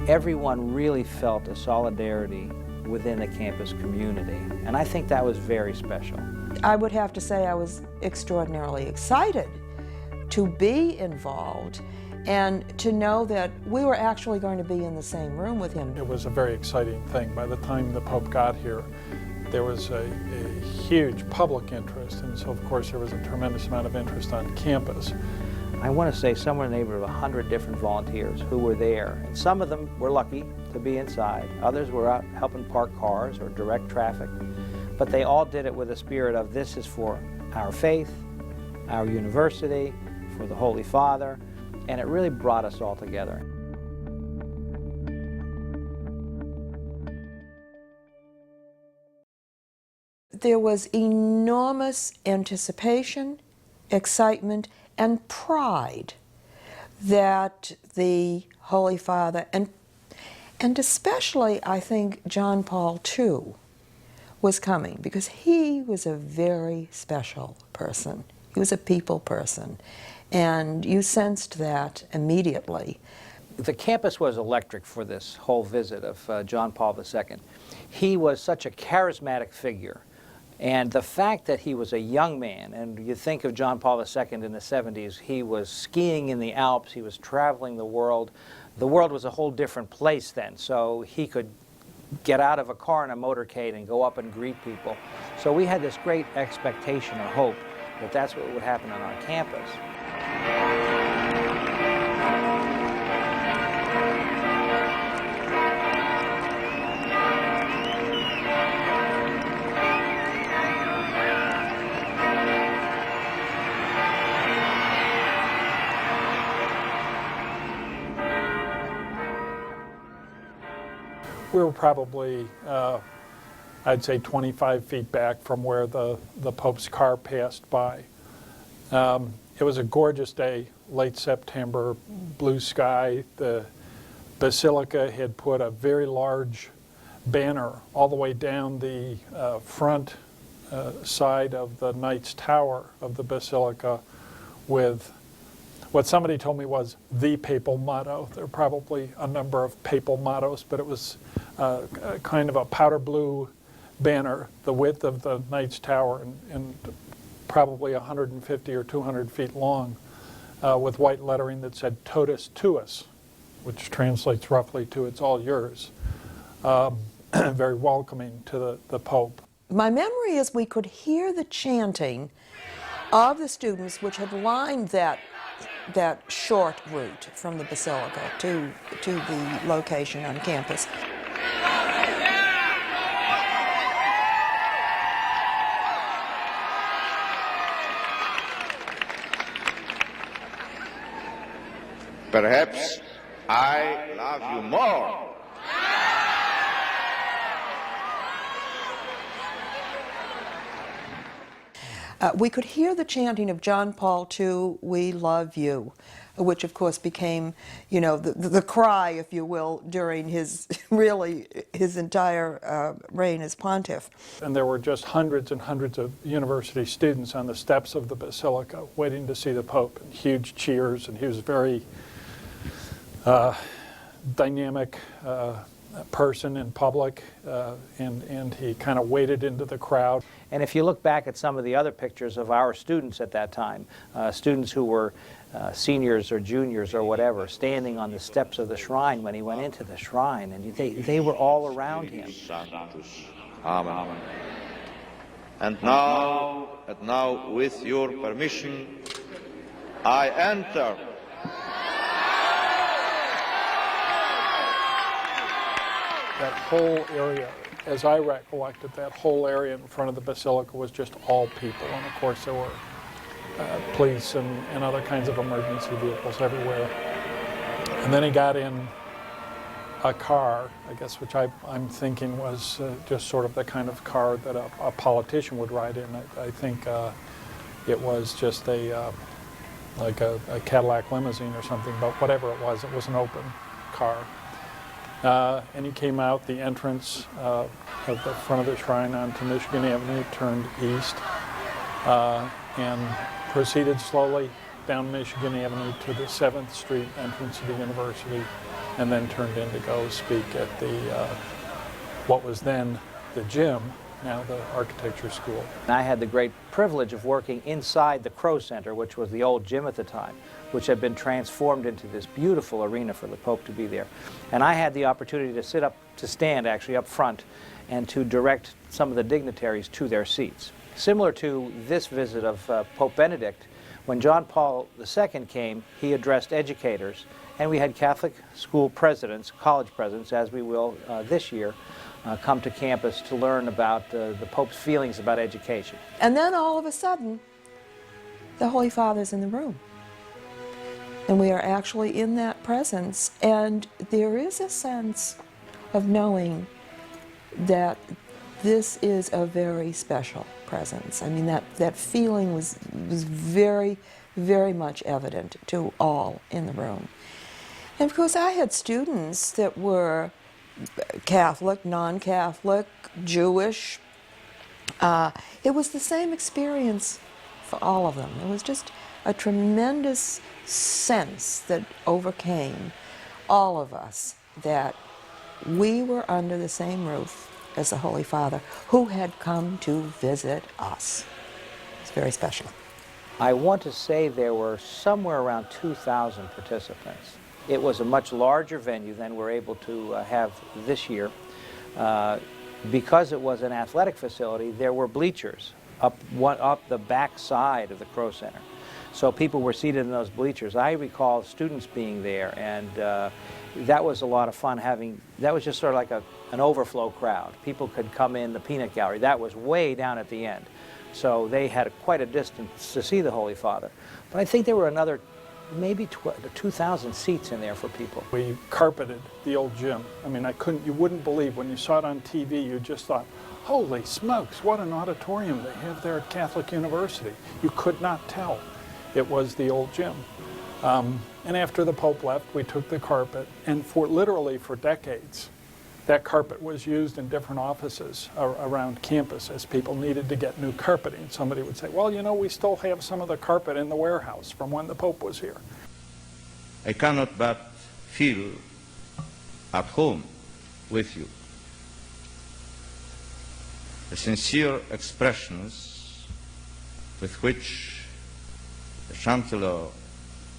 everyone really felt a solidarity within the campus community, and I think that was very special. I would have to say I was extraordinarily excited to be involved and to know that we were actually going to be in the same room with him. It was a very exciting thing. By the time the Pope got here, there was a huge public interest, and so of course there was a tremendous amount of interest on campus. I want to say somewhere in the neighborhood of 100 different volunteers who were there. And some of them were lucky to be inside. Others were out helping park cars or direct traffic. But they all did it with a spirit of, this is for our faith, our university, for the Holy Father, and it really brought us all together. There was enormous anticipation, excitement, and pride that the Holy Father, and especially I think John Paul II, was coming, because he was a very special person. He was a people person, and you sensed that immediately. The campus was electric for this whole visit of John Paul II. He was such a charismatic figure. And the fact that he was a young man, and you think of John Paul II in the 70s, he was skiing in the Alps, he was traveling the world. The world was a whole different place then, so he could get out of a car in a motorcade and go up and greet people. So we had this great expectation or hope that that's what would happen on our campus. We were probably, I'd say 25 feet back from where the Pope's car passed by. It was a gorgeous day, late September, blue sky. The Basilica had put a very large banner all the way down the front side of the Knight's Tower of the Basilica with what somebody told me was the papal motto. There are probably a number of papal mottos, but it was kind of a powder blue banner, the width of the Knight's Tower, and probably 150 or 200 feet long, with white lettering that said "Totus Tuus," which translates roughly to "It's all yours." Very welcoming to the Pope. My memory is we could hear the chanting of the students which had lined that short route from the Basilica to the location on campus. Perhaps I love you more. We could hear the chanting of John Paul II, "We love you," which of course became, you know, the cry, if you will, during his entire reign as pontiff. And there were just hundreds and hundreds of university students on the steps of the Basilica waiting to see the Pope, and huge cheers, and he was a very dynamic person in public, and he kind of waded into the crowd. And if you look back at some of the other pictures of our students at that time, students who were seniors or juniors or whatever, standing on the steps of the shrine when he went into the shrine, and they were all around him. Amen. And now, with your permission, I enter. That whole area, as I recollected, that whole area in front of the Basilica was just all people. And of course there were police and other kinds of emergency vehicles everywhere. And then he got in a car, I guess, which I'm thinking was just sort of the kind of car that a politician would ride in. I think it was just like a Cadillac limousine or something, but whatever it was an open car. And he came out the entrance of the front of the shrine onto Michigan Avenue, turned east, and proceeded slowly down Michigan Avenue to the 7th Street entrance of the university, and then turned in to go speak at the what was then the gym, now the architecture school. I had the great privilege of working inside the Crow Center, which was the old gym at the time, which had been transformed into this beautiful arena for the Pope to be there. And I had the opportunity to stand actually up front and to direct some of the dignitaries to their seats. Similar to this visit of Pope Benedict, when John Paul II came, he addressed educators, and we had Catholic school presidents, college presidents, as we will this year, come to campus to learn about the Pope's feelings about education. And then all of a sudden, the Holy Father's in the room. And we are actually in that presence, and there is a sense of knowing that this is a very special presence. I mean, that feeling was very, very much evident to all in the room. And of course, I had students that were Catholic, non-Catholic, Jewish. It was the same experience for all of them. It was just a tremendous sense that overcame all of us that we were under the same roof as the Holy Father, who had come to visit us. It's very special. I want to say there were somewhere around 2,000 participants. It was a much larger venue than we're able to have this year. Because it was an athletic facility, there were bleachers up the back side of the Crow Center. So people were seated in those bleachers. I recall students being there, and that was a lot of fun that was just sort of like an overflow crowd. People could come in the peanut gallery. That was way down at the end. So they had quite a distance to see the Holy Father. But I think there were another maybe 2,000 seats in there for people. We carpeted the old gym. I mean, you wouldn't believe when you saw it on TV, you just thought, holy smokes, what an auditorium they have there at Catholic University. You could not tell it was the old gym. And after the Pope left, we took the carpet, and literally for decades, that carpet was used in different offices around campus as people needed to get new carpeting. Somebody would say, well, you know, we still have some of the carpet in the warehouse from when the Pope was here. I cannot but feel at home with you. The sincere expressions with which the Chancellor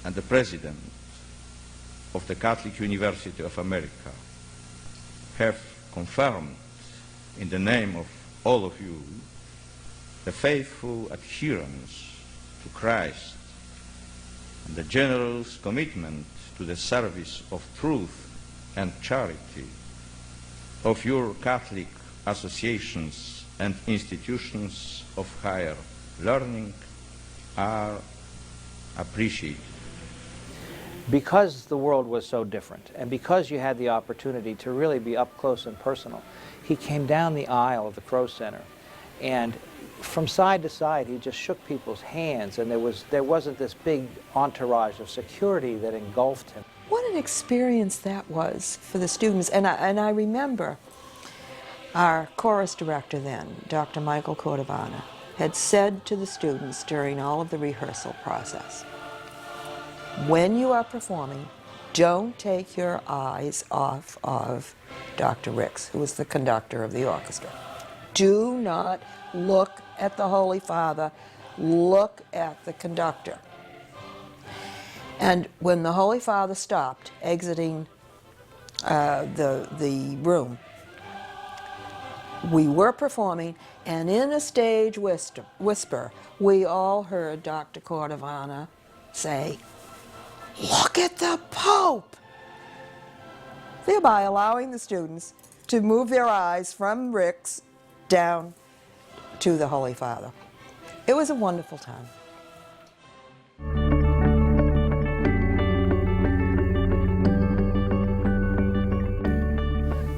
and the President of the Catholic University of America have confirmed, in the name of all of you, the faithful adherence to Christ and the generous commitment to the service of truth and charity of your Catholic associations and institutions of higher learning are appreciated. Because the world was so different, and because you had the opportunity to really be up close and personal, he came down the aisle of the Crow Center, and from side to side he just shook people's hands, and there wasn't this big entourage of security that engulfed him. What an experience that was for the students. And I remember our chorus director then, Dr. Michael Cordovana, had said to the students during all of the rehearsal process, when you are performing, don't take your eyes off of Dr. Ricks, who was the conductor of the orchestra. Do not look at the Holy Father, look at the conductor. And when the Holy Father stopped, exiting the room, we were performing, and in a stage whisper, we all heard Dr. Cordovana say, "Look at the Pope!" thereby allowing the students to move their eyes from Ricks down to the Holy Father. It was a wonderful time.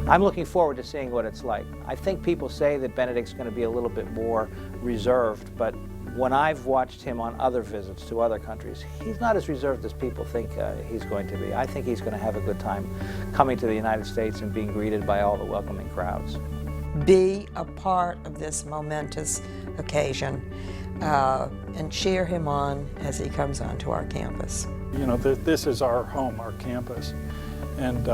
I'm looking forward to seeing what it's like. I think people say that Benedict's going to be a little bit more reserved, but when I've watched him on other visits to other countries, he's not as reserved as people think he's going to be. I think he's going to have a good time coming to the United States and being greeted by all the welcoming crowds. Be a part of this momentous occasion and cheer him on as he comes onto our campus. You know, this is our home, our campus. and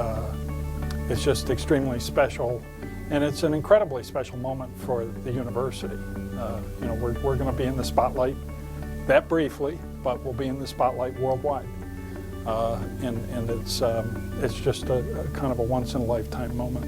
it's just extremely special, and it's an incredibly special moment for the university. You know, we're going to be in the spotlight that briefly, but we'll be in the spotlight worldwide, and it's just a kind of a once-in-a-lifetime moment.